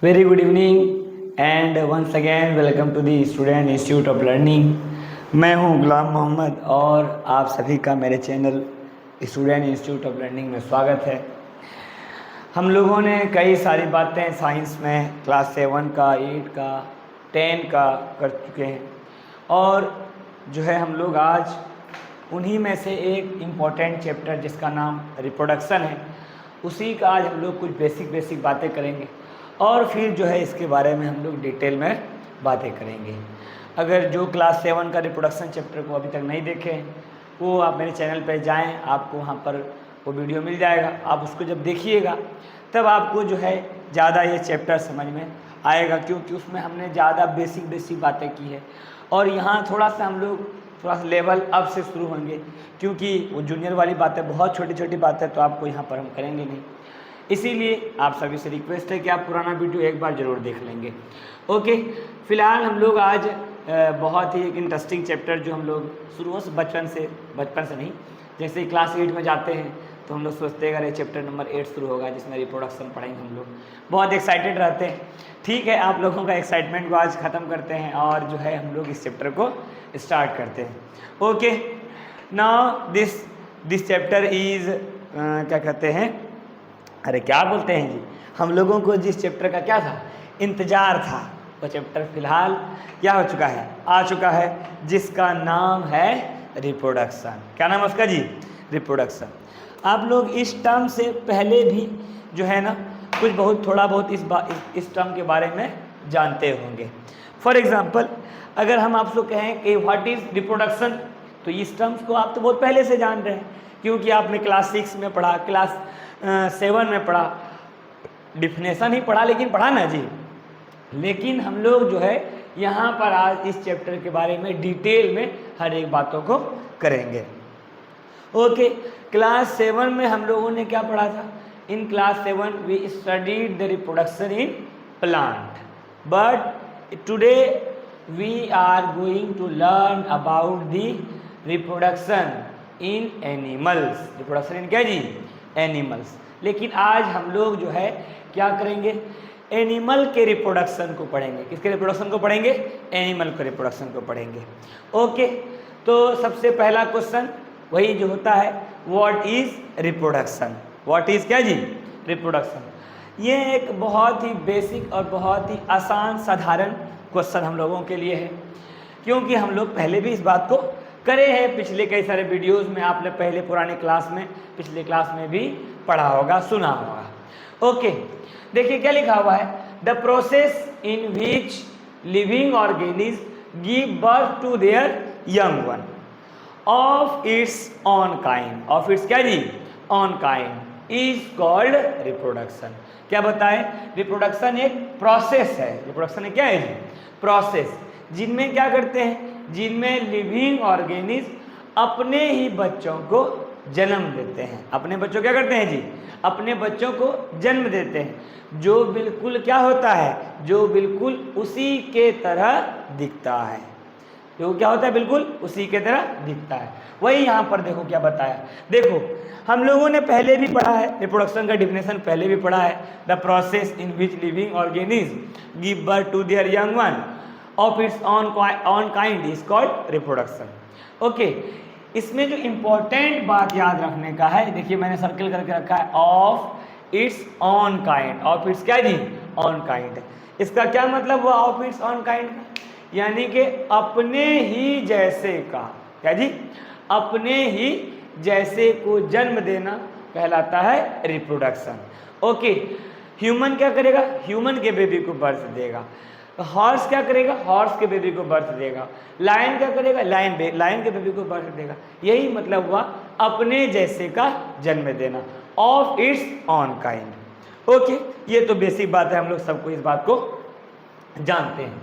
Very good evening and once again welcome to the Student Institute of Learning। मैं हूं गुलाम मोहम्मद और आप सभी का मेरे channel student institute of learning में स्वागत है। हम लोगों ने कई सारी बातें साइंस में क्लास 7 का 8 का 10 का कर चुके हैं और जो है हम लोग आज उन्हीं में से एक इम्पॉर्टेंट चैप्टर जिसका नाम रिप्रोडक्शन है उसी का आज हम लोग कुछ बेसिक बातें करेंगे और फिर जो है इसके बारे में हम लोग डिटेल में बातें करेंगे। अगर जो क्लास 7 का रिप्रोडक्शन चैप्टर को अभी तक नहीं देखे वो आप मेरे चैनल पर जाएं, आपको वहाँ पर वो वीडियो मिल जाएगा। आप उसको जब देखिएगा तब आपको जो है ज़्यादा ये चैप्टर समझ में आएगा, क्योंकि उसमें हमने ज़्यादा बेसिक बातें की है और यहाँ थोड़ा सा लेवल अप से शुरू होंगे, क्योंकि वो जूनियर वाली बातें बहुत छोटी बातें तो आपको यहाँ पर हम करेंगे नहीं। इसीलिए आप सभी से रिक्वेस्ट है कि आप पुराना वीडियो एक बार ज़रूर देख लेंगे। ओके, फिलहाल हम लोग आज बहुत ही एक इंटरेस्टिंग चैप्टर जो हम लोग शुरू से बचपन से नहीं, जैसे क्लास 8 में जाते हैं तो हम लोग सोचते हैं अगर ये चैप्टर नंबर 8 शुरू होगा जिसमें रिप्रोडक्शन पढ़ेंगे, हम लोग बहुत एक्साइटेड रहते हैं। ठीक है, आप लोगों का एक्साइटमेंट को आज ख़त्म करते हैं और जो है हम लोग इस चैप्टर को स्टार्ट करते हैं। Okay, now this chapter is क्या कहते हैं, अरे क्या बोलते हैं जी, हम लोगों को जिस चैप्टर का क्या था इंतज़ार था वो चैप्टर फिलहाल क्या हो चुका है, आ चुका है, जिसका नाम है रिप्रोडक्शन। क्या नाम है उसका जी? रिप्रोडक्शन। आप लोग इस टर्म से पहले भी जो है ना कुछ बहुत थोड़ा बहुत इस टर्म के बारे में जानते होंगे। फॉर एग्जांपल अगर हम आपसे कहें कि व्हाट इज़ रिप्रोडक्शन, तो इस टर्म्स को आप तो बहुत पहले से जान रहे हैं, क्योंकि आपने क्लास 6 में पढ़ा, क्लास 7 में पढ़ा, डिफिनेशन ही पढ़ा, लेकिन पढ़ा ना जी। लेकिन हम लोग जो है यहाँ पर आज इस चैप्टर के बारे में डिटेल में हर एक बातों को करेंगे। ओके, क्लास 7 में हम लोगों ने क्या पढ़ा था? In class 7 we studied the reproduction in plant, but today we are going to learn about the reproduction in animals. Reproduction in क्या जी? एनिमल्स। लेकिन आज हम लोग जो है क्या करेंगे, एनिमल के रिप्रोडक्शन को पढ़ेंगे। किसके रिप्रोडक्शन को पढ़ेंगे? एनिमल के रिप्रोडक्शन को पढ़ेंगे। ओके, तो सबसे पहला क्वेश्चन वही जो होता है, what is reproduction? What is क्या जी? रिप्रोडक्शन। ये एक बहुत ही बेसिक और बहुत ही आसान साधारण क्वेश्चन हम लोगों के लिए है, क्योंकि हम लोग पहले भी इस बात को करे हैं। पिछले कई सारे वीडियोस में आपने पहले पुराने क्लास में पिछले क्लास में भी पढ़ा होगा, सुना होगा। ओके, देखिए क्या लिखा हुआ है, the process in which living organism give birth to their young one of its own kind, of its क्या जी? Own kind is called reproduction. क्या बताएं? रिप्रोडक्शन एक प्रोसेस है। रिप्रोडक्शन एक क्या है जी? प्रोसेस, जिनमें क्या करते हैं, जिनमें लिविंग ऑर्गेनिज्म अपने ही बच्चों को जन्म देते हैं। अपने बच्चों क्या करते हैं जी? अपने बच्चों को जन्म देते हैं, जो बिल्कुल क्या होता है, जो बिल्कुल उसी के तरह दिखता है। जो क्या होता है? बिल्कुल उसी के तरह दिखता है। वही यहाँ पर देखो क्या बताया। देखो हम लोगों ने पहले भी पढ़ा है, रिप्रोडक्शन का डिफिनेशन पहले भी पढ़ा है, the process in which living organism give birth to their young one of its own kind is called reproduction. Okay, इसमें जो इम्पोर्टेंट बात याद रखने का है, देखिए मैंने सर्कल करके रखा है, of its own kind. Of its क्या जी? Own kind. इसका क्या मतलब हुआ ऑफ इट्स ऑन काइंड का? यानी कि अपने ही जैसे का, क्या जी? अपने ही जैसे को जन्म देना कहलाता है रिप्रोडक्शन। ओके, ह्यूमन क्या करेगा? ह्यूमन के बेबी को बर्थ देगा। हॉर्स क्या करेगा? हॉर्स के बेबी को बर्थ देगा। लायन क्या करेगा? लायन के बेबी को बर्थ देगा। यही मतलब हुआ अपने जैसे का जन्म देना, of its own kind. Okay, ये तो बेसिक बात है, हम लोग सबको इस बात को जानते हैं।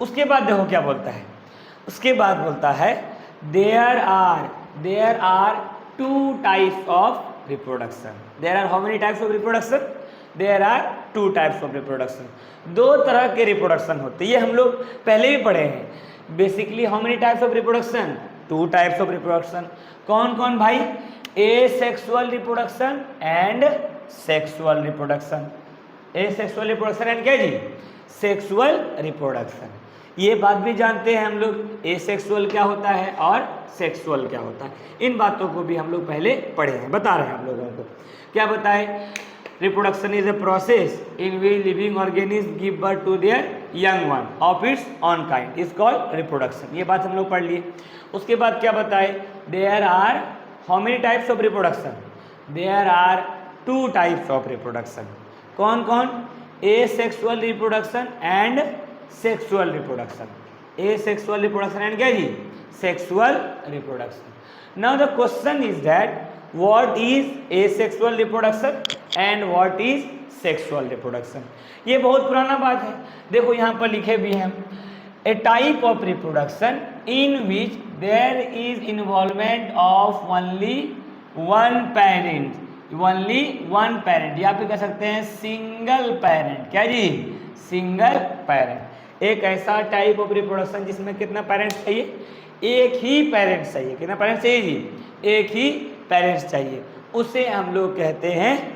उसके बाद देखो क्या बोलता है, उसके बाद बोलता है there are two types of reproduction. There are how many types of reproduction? There are two types of reproduction. दो तरह के रिप्रोडक्शन होते हैं, ये हम लोग पहले भी पढ़े हैं। Basically how many types of reproduction? To types of reproduction. कौन कौन भाई? Asexual reproduction and sexual reproduction. Asexual reproduction and क्या जी, सेक्सुअल रिप्रोडक्शन। ये बात भी जानते हैं हम लोग एसेक्सुअल क्या होता है और सेक्सुअल क्या होता है। इन बातों को भी हम लोग पहले पढ़े हैं, बता रहे हैं हम लोगों को। क्या बताए, reproduction is a process in which living organism give birth to their young one of its own kind is called reproduction. ये बात हम लोग पढ़ लिए। उसके बाद क्या बताए, there are how many types of reproduction, there are 2 types of reproduction. कौन कौन, asexual reproduction and sexual reproduction. Asexual reproduction and क्या जी, sexual reproduction. Now the question is that what is asexual reproduction and what is sexual reproduction. ये बहुत पुराना बात है, देखो यहाँ पर लिखे भी हैं, a type of reproduction in which there is involvement of only one parent, only one parent, या फिर कह सकते हैं सिंगल पेरेंट। क्या जी, सिंगल पेरेंट। एक ऐसा टाइप ऑफ रिप्रोडक्शन जिसमें कितना पेरेंट्स चाहिए, एक ही पेरेंट्स चाहिए। कितना पेरेंट्स चाहिए जी, एक ही पेरेंट्स चाहिए, उसे हम लोग कहते हैं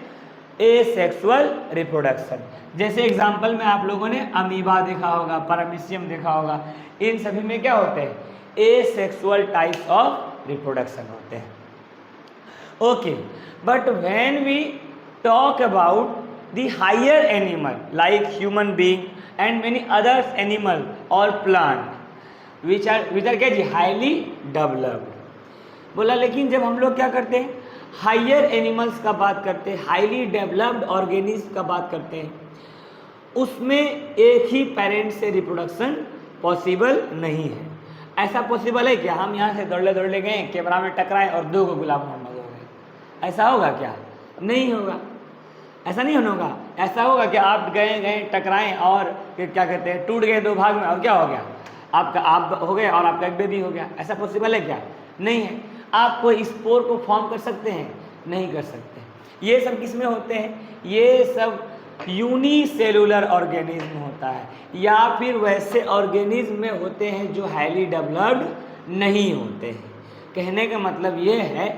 एसेक्सुअल रिप्रोडक्शन। जैसे एग्जांपल में आप लोगों ने अमीबा देखा होगा, पैरामीशियम देखा होगा, इन सभी में क्या होते हैं, एसेक्सुअल टाइप्स ऑफ रिप्रोडक्शन होते हैं। Okay, but when we talk about the higher animal like human being and many others animal और प्लांट विच आर क्या जी, हाईली डेवलप्ड। बोला लेकिन जब हम लोग क्या करते हैं, हायर एनिमल्स का बात करते हैं, हाईली डेवलप्ड ऑर्गेनिज्म का बात करते हैं, उसमें एक ही पेरेंट से रिप्रोडक्शन पॉसिबल नहीं है। ऐसा पॉसिबल है क्या, हम यहाँ से दौड़ले गए, कैमरा में टकराए और 2 गुलाम मोहम्मद हो गए, ऐसा होगा क्या, नहीं होगा, ऐसा नहीं होगा। ऐसा होगा कि आप गए टकराएं और क्या कहते हैं, टूट गए 2 भाग में और क्या हो गया, आपका आप हो गए और आपका एक बेबी हो गया, ऐसा पॉसिबल है क्या, नहीं है। आप कोई स्पोर को फॉर्म कर सकते हैं, नहीं कर सकते। ये सब किस में होते हैं, ये सब यूनिसेलुलर ऑर्गेनिज्म होता है, या फिर वैसे ऑर्गेनिज्म में होते हैं जो हाईली डेवलप्ड नहीं होते हैं। कहने का मतलब ये है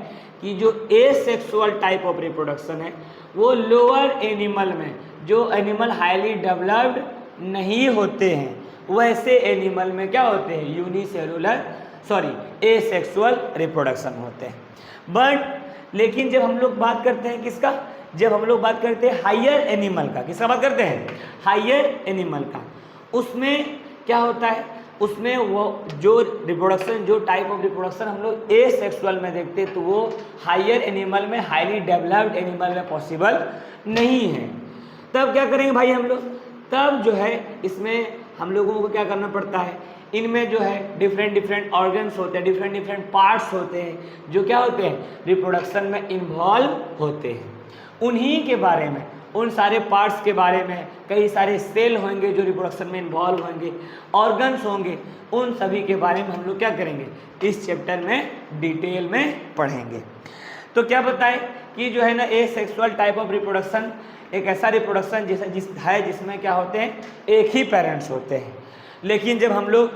कि जो एसेक्सुअल टाइप ऑफ रिप्रोडक्शन है वो लोअर एनिमल में, जो एनिमल हाईली डेवलप्ड नहीं होते हैं, वैसे एनिमल में क्या होते हैं, यूनिसेलुलर एसेक्सुअल रिप्रोडक्शन होते हैं। बट लेकिन जब हम लोग बात करते हैं किसका, जब हम लोग बात करते हैं हायर एनिमल का, किसका बात करते हैं, हायर एनिमल का, उसमें क्या होता है, उसमें वो जो रिप्रोडक्शन, जो टाइप ऑफ रिप्रोडक्शन हम लोग एसेक्सुअल में देखते हैं, तो वो हायर एनिमल में, हाईली डेवलप्ड एनिमल में पॉसिबल नहीं है। तब क्या करेंगे भाई हम लोग, तब जो है इसमें हम लोगों को क्या करना पड़ता है, इनमें जो है डिफरेंट ऑर्गन्स होते हैं, डिफरेंट पार्ट्स होते हैं, जो क्या होते हैं, रिप्रोडक्शन में इन्वॉल्व होते हैं। उन्हीं के बारे में, उन सारे पार्ट्स के बारे में, कई सारे सेल होंगे जो रिप्रोडक्शन में इन्वॉल्व होंगे, ऑर्गन्स होंगे, उन सभी के बारे में हम लोग क्या करेंगे, इस चैप्टर में डिटेल में पढ़ेंगे। तो क्या बताएं कि जो है ना, एसेक्सुअल टाइप ऑफ रिप्रोडक्शन एक ऐसा रिप्रोडक्शन जिसमें क्या होते हैं, एक ही पेरेंट्स होते हैं। लेकिन जब हम लोग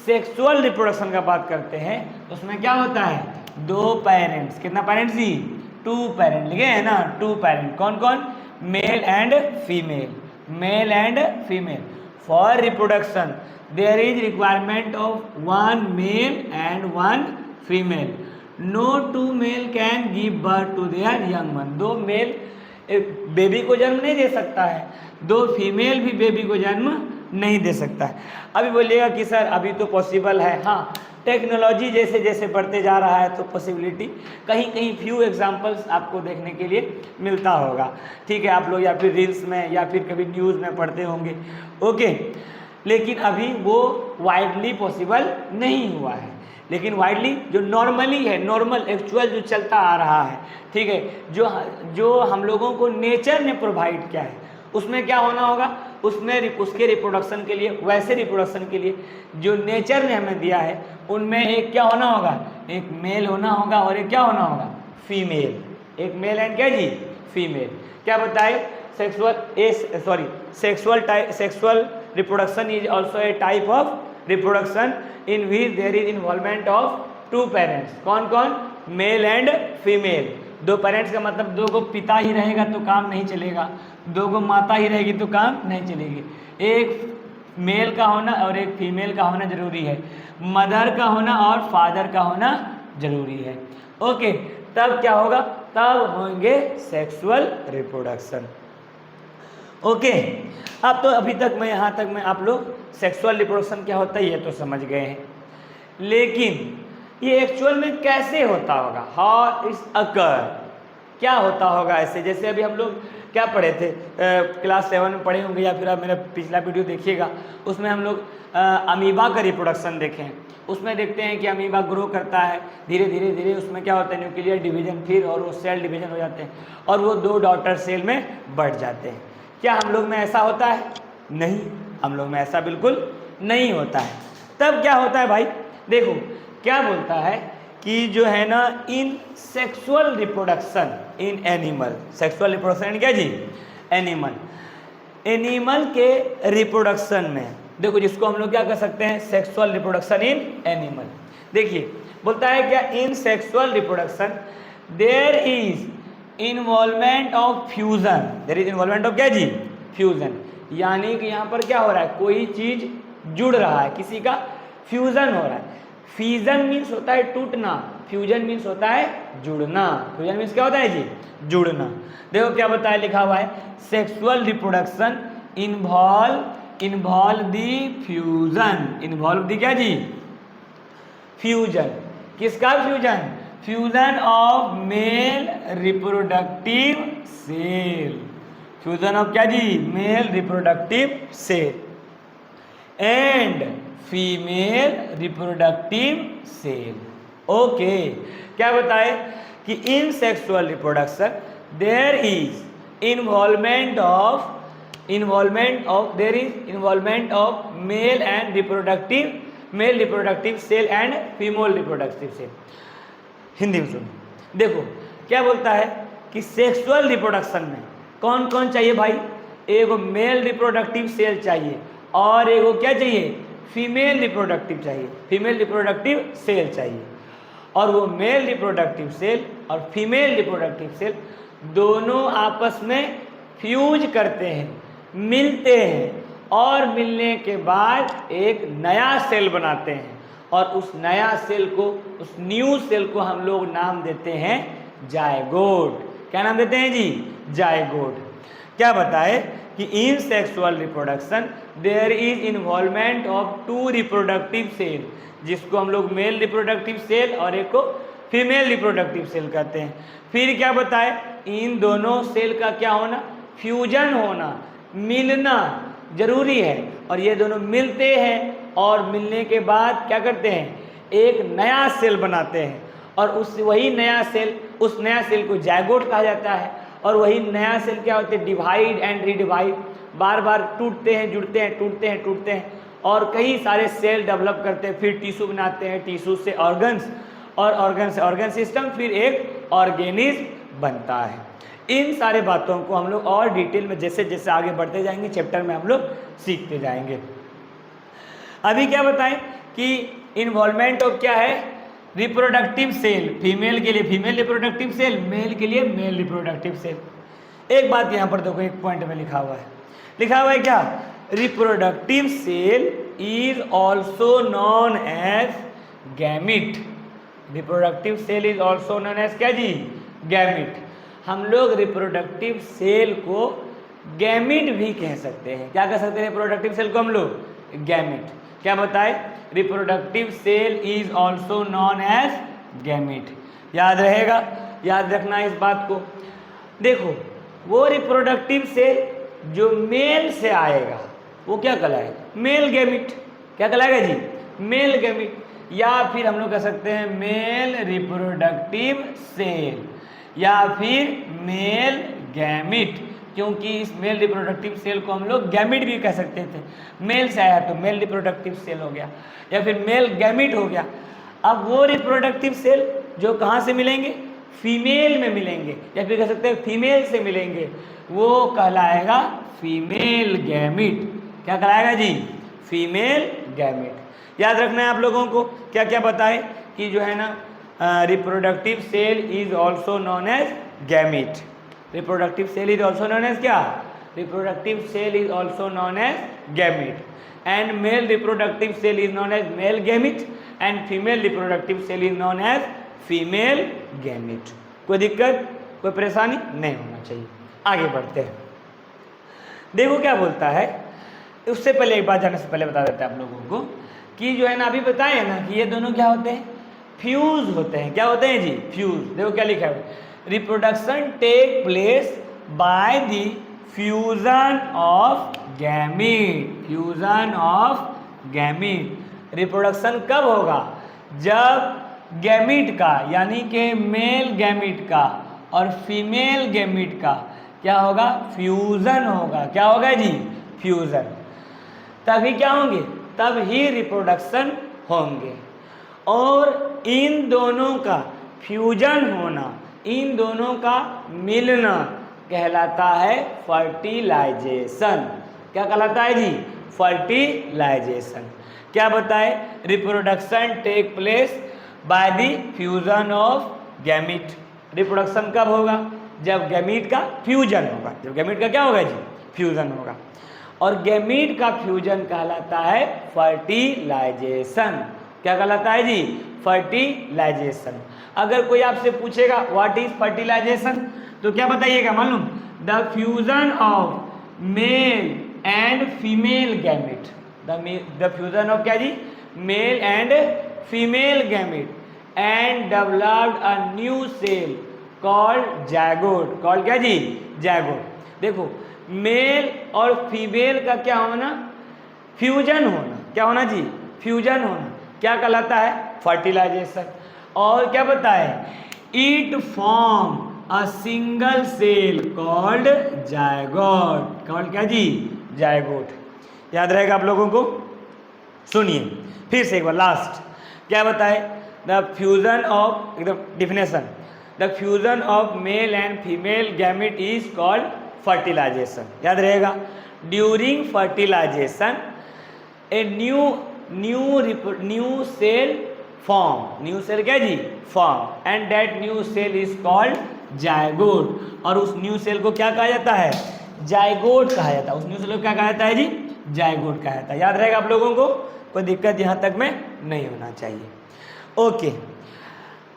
सेक्सुअल रिप्रोडक्शन का बात करते हैं तो उसमें क्या होता है, 2 पेरेंट्स। कितना पेरेंट्स जी, 2 पेरेंट लिखे हैं ना, 2 पेरेंट। कौन कौन, male and female, male and female. For reproduction there is requirement of 1 male and 1 female. No 2 male can give birth to their young one. 2 male baby को जन्म नहीं दे सकता है, 2 फीमेल भी बेबी को जन्म नहीं दे सकता है। अभी बोलिएगा कि सर अभी तो पॉसिबल है, हाँ, टेक्नोलॉजी जैसे जैसे बढ़ते जा रहा है तो पॉसिबिलिटी कहीं फ्यू एग्जांपल्स आपको देखने के लिए मिलता होगा, ठीक है, आप लोग या फिर रील्स में या फिर कभी न्यूज़ में पढ़ते होंगे, ओके। लेकिन अभी वो वाइडली पॉसिबल नहीं हुआ है। लेकिन वाइडली जो नॉर्मली है, नॉर्मल एक्चुअल जो चलता आ रहा है, ठीक है, जो हम लोगों को नेचर ने प्रोवाइड किया है, उसमें क्या होना होगा, उसमें उसके रिप्रोडक्शन के लिए, वैसे रिप्रोडक्शन के लिए जो नेचर ने हमें दिया है, उनमें एक क्या होना होगा, एक मेल होना होगा और एक क्या होना होगा, फीमेल। एक मेल एंड क्या जी, फीमेल। क्या बताए, sexual reproduction is also a type of reproduction in which there is involvement of 2 parents. कौन कौन, मेल एंड फीमेल। दो पेरेंट्स का मतलब दो को पिता ही रहेगा तो काम नहीं चलेगा, दो को माता ही रहेगी तो काम नहीं चलेगी। एक मेल का होना और एक फीमेल का होना जरूरी है, मदर का होना और फादर का होना जरूरी है। ओके, तब क्या होगा, तब होंगे सेक्सुअल रिप्रोडक्शन। ओके, अब तो अभी तक मैं यहाँ तक मैं आप लोग सेक्सुअल रिप्रोडक्शन क्या होता है ये तो समझ गए हैं, लेकिन ये एक्चुअल में कैसे होता होगा, हाउ इट्स अकर, क्या होता होगा ऐसे। जैसे अभी हम लोग क्या पढ़े थे, क्लास 7 में पढ़े होंगे या फिर आप मेरा पिछला वीडियो देखिएगा, उसमें हम लोग अमीबा का रिप्रोडक्शन देखें। उसमें देखते हैं कि अमीबा ग्रो करता है धीरे धीरे धीरे, उसमें क्या होता है न्यूक्लियर डिवीजन, फिर और वो सेल डिवीजन हो जाते हैं और वो 2 डॉटर सेल में बढ़ जाते हैं। क्या हम लोग में ऐसा होता है? नहीं, हम लोग में ऐसा बिल्कुल नहीं होता है। तब क्या होता है भाई, देखो क्या बोलता है कि जो है ना इन sexual reproduction in animal, sexual reproduction क्या जी, एनिमल, एनिमल के रिप्रोडक्शन में देखो जिसको हम लोग क्या कर सकते हैं, सेक्सुअल रिप्रोडक्शन इन एनिमल। देखिए बोलता है क्या, in sexual reproduction there is involvement of fusion, there is involvement of क्या जी, फ्यूजन, यानी कि यहाँ पर क्या हो रहा है, कोई चीज जुड़ रहा है, किसी का फ्यूजन हो रहा है। फ्यूजन मीन्स होता है टूटना, फ्यूजन मीन्स होता है जुड़ना, फ्यूजन मीन्स क्या होता है जी, जुड़ना। देखो क्या बताया, लिखा हुआ है sexual reproduction involve the fusion, involve the क्या जी, फ्यूजन, किसका fusion, fusion of male reproductive cell, fusion of क्या जी, male reproductive cell and female reproductive cell. Okay, क्या बताए कि in sexual reproduction there is involvement of there is involvement of male and male reproductive cell and female reproductive cell. Hindi में सुनो, देखो क्या बोलता है कि सेक्सुअल रिप्रोडक्शन में कौन कौन चाहिए भाई, एगो मेल रिप्रोडक्टिव सेल चाहिए और एगो क्या चाहिए, फीमेल रिप्रोडक्टिव चाहिए, फीमेल रिप्रोडक्टिव सेल चाहिए। और वो मेल रिप्रोडक्टिव सेल और फीमेल रिप्रोडक्टिव सेल दोनों आपस में फ्यूज करते हैं, मिलते हैं और मिलने के बाद एक नया सेल बनाते हैं और उस नया सेल को, उस न्यू सेल को हम लोग नाम देते हैं जायगोट। क्या नाम देते हैं जी, जायगोट। क्या बताए कि in sexual reproduction there is involvement of 2 reproductive cell, जिसको हम लोग मेल रिप्रोडक्टिव सेल और एक को फीमेल रिप्रोडक्टिव सेल कहते हैं। फिर क्या बताए, इन दोनों सेल का क्या होना, फ्यूजन होना, मिलना जरूरी है और ये दोनों मिलते हैं और मिलने के बाद क्या करते हैं, एक नया सेल बनाते हैं और उस नया सेल को जायगोट कहा जाता है। और वही नया सेल क्या होते हैं, डिवाइड एंड रीडिवाइड, बार बार टूटते हैं, जुड़ते हैं, टूटते हैं और कई सारे सेल डेवलप करते हैं, फिर टिश्यू बनाते हैं, टिश्यू से ऑर्गन्स और ऑर्गन से ऑर्गन सिस्टम, फिर एक ऑर्गेनिज्म बनता है। इन सारे बातों को हम लोग और डिटेल में जैसे जैसे आगे बढ़ते जाएंगे चैप्टर में हम लोग सीखते जाएंगे। अभी क्या बताएं कि इन्वॉल्वमेंट ऑफ क्या है, रिप्रोडक्टिव सेल, फीमेल के लिए फीमेल रिप्रोडक्टिव सेल, मेल के लिए मेल रिप्रोडक्टिव सेल। एक बात यहाँ पर देखो, एक पॉइंट में लिखा हुआ है क्या, reproductive cell is also known as gamete, reproductive cell is also known as क्या जी, गैमिट। हम लोग रिप्रोडक्टिव सेल को गैमिट भी कह सकते हैं। क्या कह सकते हैं रिप्रोडक्टिव सेल को हम लोग, गैमिट। क्या बताए, reproductive cell is also known as gamete. याद रहेगा, याद रखना इस बात को। देखो वो रिप्रोडक्टिव सेल जो मेल से आएगा वो क्या कहलाएगा, मेल गैमिट। क्या कहलाएगा जी, मेल गैमिट। या फिर हम लोग कह सकते हैं मेल रिप्रोडक्टिव सेल या फिर मेल गैमिट, क्योंकि इस मेल रिप्रोडक्टिव सेल को हम लोग गैमिट भी कह सकते थे। मेल से आया तो मेल रिप्रोडक्टिव सेल हो गया या फिर मेल गैमिट हो गया। अब वो रिप्रोडक्टिव सेल जो कहाँ से मिलेंगे, फीमेल में मिलेंगे या फिर कह सकते हैं फीमेल से मिलेंगे, वो कहलाएगा फीमेल गैमिट। क्या कहलाएगा जी, फीमेल गैमिट। याद रखना है आप लोगों को। क्या क्या बताए कि जो है ना reproductive cell is also known as gamete. Reproductive cell is also known as क्या? Reproductive cell is also known as gamete. And male reproductive cell is known as male gamete and female reproductive cell is known as female gamete. कोई दिक्कत, कोई परेशानी नहीं होना चाहिए। आगे बढ़ते हैं। देखो क्या बोलता है, उससे पहले एक बात जानने से पहले बता देते हैं आप लोगों को कि जो है ना, अभी बताए ना कि ये दोनों क्या होते हैं? फ्यूज होते हैं। क्या होते हैं जी? फ्यूज। देखो क्या लिखा है, reproduction take place by the fusion of gamete. Fusion of gamete. Reproduction कब होगा? जब गैमीट का यानी कि मेल गैमीट का और फीमेल गैमीट का क्या होगा? फ्यूजन होगा। क्या होगा जी? फ्यूजन। तभी क्या होंगे? तब ही रिप्रोडक्शन होंगे। और इन दोनों का फ्यूजन होना, इन दोनों का मिलना कहलाता है फर्टिलाइजेशन। क्या कहलाता है जी? फर्टिलाइजेशन। क्या बताए? Reproduction take place by the fusion of gamete. Reproduction कब होगा? जब गैमीट का फ्यूजन होगा। जब गैमीट का क्या होगा जी? फ्यूजन होगा। और गैमीट का फ्यूजन कहलाता है फर्टिलाइजेशन। क्या कहलाता है जी? फर्टिलाइजेशन। अगर कोई आपसे पूछेगा व्हाट इज फर्टिलाइजेशन, तो क्या बताइएगा मालूम? The fusion of male and female gamete. The fusion of क्या जी? Male and female gamete and developed a new cell called zygote. Called क्या जी? जायगोट। देखो, मेल और फीमेल का क्या होना? फ्यूजन होना। क्या होना जी? फ्यूजन होना। क्या कहलाता है? फर्टिलाइजेशन। और क्या बताए? It form a single cell called zygote. Called क्या जी? जायगोट। याद रहेगा आप लोगों को? सुनिए फिर से एक बार लास्ट। क्या बताए? द फ्यूजन ऑफ, एकदम definition, the fusion of male and female gamete is called fertilization. याद रहेगा? During fertilization a new cell form. New cell क्या जी? Form. And that new cell is called zygote. और उस new cell को क्या कहा जाता है? जायगोट कहा जाता है। उस न्यू सेल को क्या कहा जाता है जी? जायगोट कहा जाता है। याद रहेगा आप लोगों को? कोई दिक्कत यहाँ तक में नहीं होना चाहिए। ओके,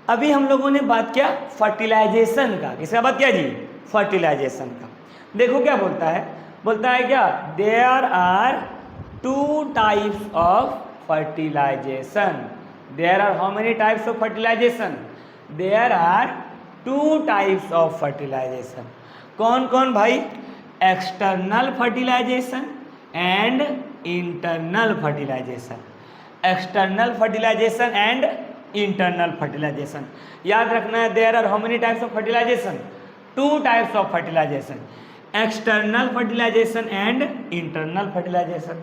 अभी हम लोगों ने बात किया फर्टिलाइजेशन का। किसका बात किया जी? फर्टिलाइजेशन का। देखो क्या बोलता है, बोलता है क्या? There are two types of fertilisation. There are how many types of fertilisation? There are two types of fertilisation. कौन कौन भाई? External fertilisation and internal fertilisation. External fertilisation and internal fertilisation. याद रखना है, there are how many types of fertilisation? Two types of fertilisation, external fertilisation and internal fertilisation.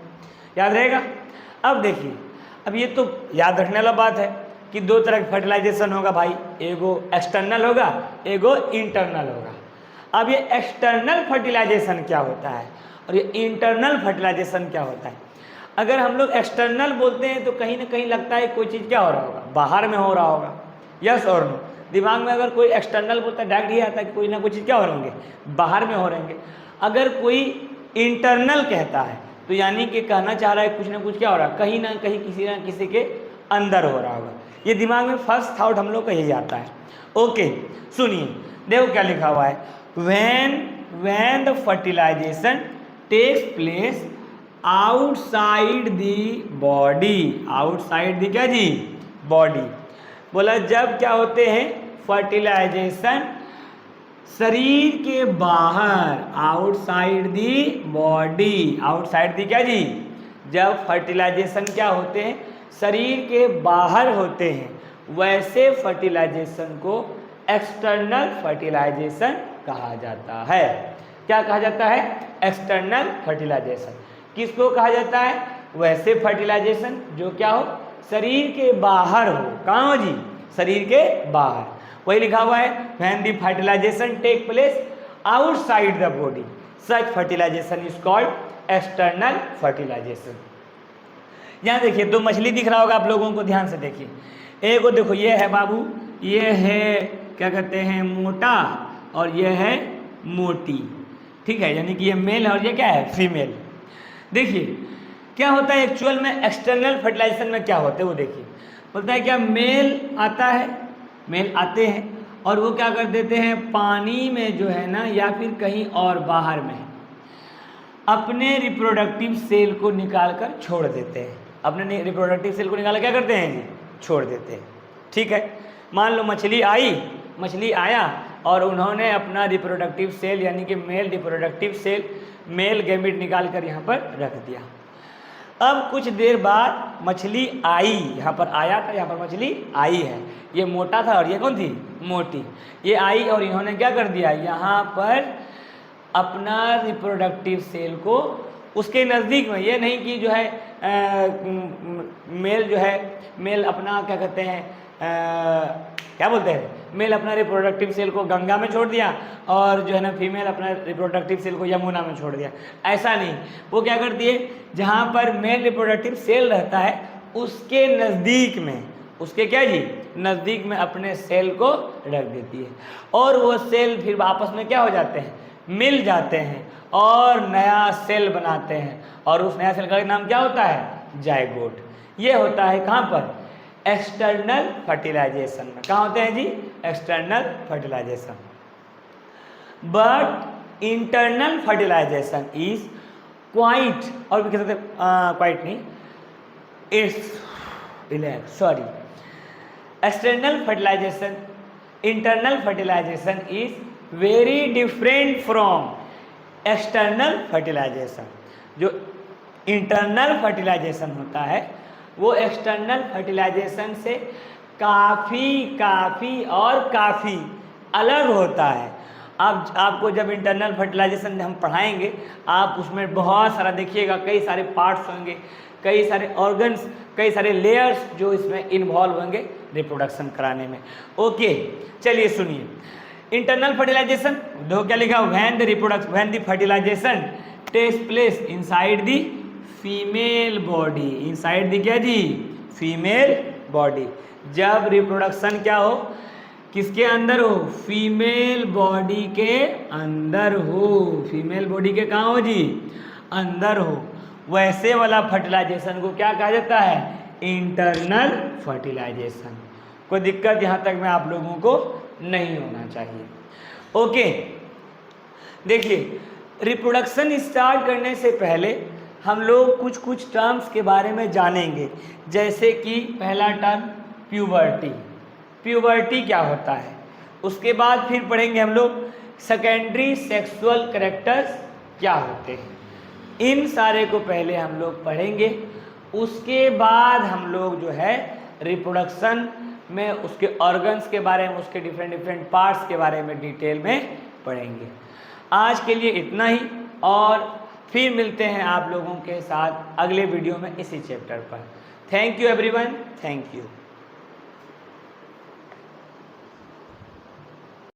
याद रहेगा? अब देखिए, अब ये तो याद रखने वाला बात है कि दो तरह का फर्टिलाइजेशन होगा भाई, एगो एक्सटर्नल होगा, एगो इंटरनल होगा। अब ये एक्सटर्नल फर्टिलाइजेशन क्या होता है और ये इंटरनल फर्टिलाइजेशन क्या होता है? अगर हम लोग एक्सटर्नल बोलते हैं तो कहीं ना कहीं लगता है कोई चीज़ क्या हो रहा होगा, बाहर में हो रहा होगा। यस और नो? दिमाग में अगर कोई एक्सटर्नल बोलता है डायरेक्ट ये आता है कि कोई ना कोई चीज़ क्या हो रहे होंगे, बाहर में हो रहेंगे। अगर कोई इंटरनल कहता है तो यानी कि कहना चाह रहा है कुछ ना कुछ क्या हो रहा है, कहीं ना कहीं किसी ना किसी के अंदर हो रहा होगा। ये दिमाग में फर्स्ट थाउट हम लोग का यही आता है। ओके सुनिए, देखो क्या लिखा हुआ है, when the fertilization takes place outside the body, outside the क्या जी? बॉडी। बोला जब क्या होते हैं फर्टिलाइजेशन शरीर के बाहर, outside the body, outside the क्या जी? जब फर्टिलाइजेशन क्या होते हैं शरीर के बाहर होते हैं, वैसे फर्टिलाइजेशन को एक्सटर्नल फर्टिलाइजेशन कहा जाता है। क्या कहा जाता है? External fertilisation. किसको कहा जाता है? वैसे फर्टिलाइजेशन जो क्या हो, शरीर के बाहर हो। कहाँ हो जी? शरीर के बाहर। वही लिखा हुआ है when the fertilisation take place outside the body, such fertilisation is called external fertilisation. यहाँ देखिए दो मछली दिख रहा होगा आप लोगों को, ध्यान से देखिए। एक को देखो ये है बाबू, ये है क्या कहते हैं मोटा और ये है मोटी, ठीक है, यानी कि ये मेल है और ये क्या है फीमेल। देखिए क्या होता है एक्चुअल में एक्सटर्नल फर्टिलाइजेशन में क्या होता है वो देखिए, बोलता है क्या मेल आता है, मेल आते हैं और वो क्या कर देते हैं पानी में जो है ना या फिर कहीं और बाहर में अपने रिप्रोडक्टिव सेल को निकाल कर छोड़ देते हैं, अपने रिप्रोडक्टिव सेल को निकाल कर क्या करते हैं जी छोड़ देते हैं, ठीक है। मान लो मछली आया और उन्होंने अपना रिप्रोडक्टिव सेल यानी कि male reproductive cell male gamete निकाल कर यहाँ पर रख दिया। अब कुछ देर बाद मछली आई, यहाँ पर आया था, यहाँ पर मछली आई है, ये मोटा था और ये कौन थी मोटी, ये आई और इन्होंने क्या कर दिया यहाँ पर अपना रिप्रोडक्टिव सेल को उसके नज़दीक में, ये नहीं कि जो है मेल अपना क्या कहते हैं क्या बोलते हैं मेल अपना रिप्रोडक्टिव सेल को गंगा में छोड़ दिया और जो है ना फीमेल अपना रिप्रोडक्टिव सेल को यमुना में छोड़ दिया, ऐसा नहीं। वो क्या करती है जहाँ पर मेल रिप्रोडक्टिव सेल रहता है उसके नज़दीक में, उसके क्या जी नज़दीक में अपने सेल को रख देती है और वो सेल फिर आपस में क्या हो जाते हैं मिल जाते हैं और नया सेल बनाते हैं और उस नया सेल का नाम क्या होता है जायगोट। ये होता है कहाँ पर एक्सटर्नल फर्टिलाइजेशन में, कहाँ होते हैं जी external fertilization. But internal fertilization is quite, और भी कह सकते क्वाइट नहीं it's sorry external fertilization internal fertilization is very different from external fertilization. जो इंटरनल फर्टिलाइजेशन होता है वो एक्सटर्नल फर्टिलाइजेशन से काफ़ी अलग होता है। अब आपको जब इंटरनल फर्टिलाइजेशन हम पढ़ाएंगे आप उसमें बहुत सारा देखिएगा, कई सारे पार्ट्स होंगे, कई सारे ऑर्गन्स, कई सारे लेयर्स जो इसमें इन्वॉल्व होंगे रिप्रोडक्शन कराने में। ओके चलिए सुनिए, इंटरनल फर्टिलाइजेशन दो क्या लिखा when the fertilisation takes place inside the female body, inside the क्या जी फीमेल बॉडी। जब रिप्रोडक्शन क्या हो किसके अंदर हो फीमेल बॉडी के अंदर हो, फीमेल बॉडी के कहाँ हो जी अंदर हो, वैसे वाला फर्टिलाइजेशन को क्या कहा जाता है इंटरनल फर्टिलाइजेशन। कोई दिक्कत यहाँ तक में आप लोगों को नहीं होना चाहिए। ओके देखिए रिप्रोडक्शन स्टार्ट करने से पहले हम लोग कुछ टर्म्स के बारे में जानेंगे, जैसे कि पहला टर्म प्यूबर्टी, प्यूबर्टी क्या होता है, उसके बाद फिर पढ़ेंगे हम लोग सेकेंडरी सेक्सुअल कैरेक्टर्स क्या होते हैं, इन सारे को पहले हम लोग पढ़ेंगे। उसके बाद हम लोग जो है रिप्रोडक्शन में उसके ऑर्गन्स के बारे में, उसके डिफरेंट पार्ट्स के बारे में डिटेल में पढ़ेंगे। आज के लिए इतना ही और फिर मिलते हैं आप लोगों के साथ अगले वीडियो में इसी चैप्टर पर। Thank you everyone, thank you.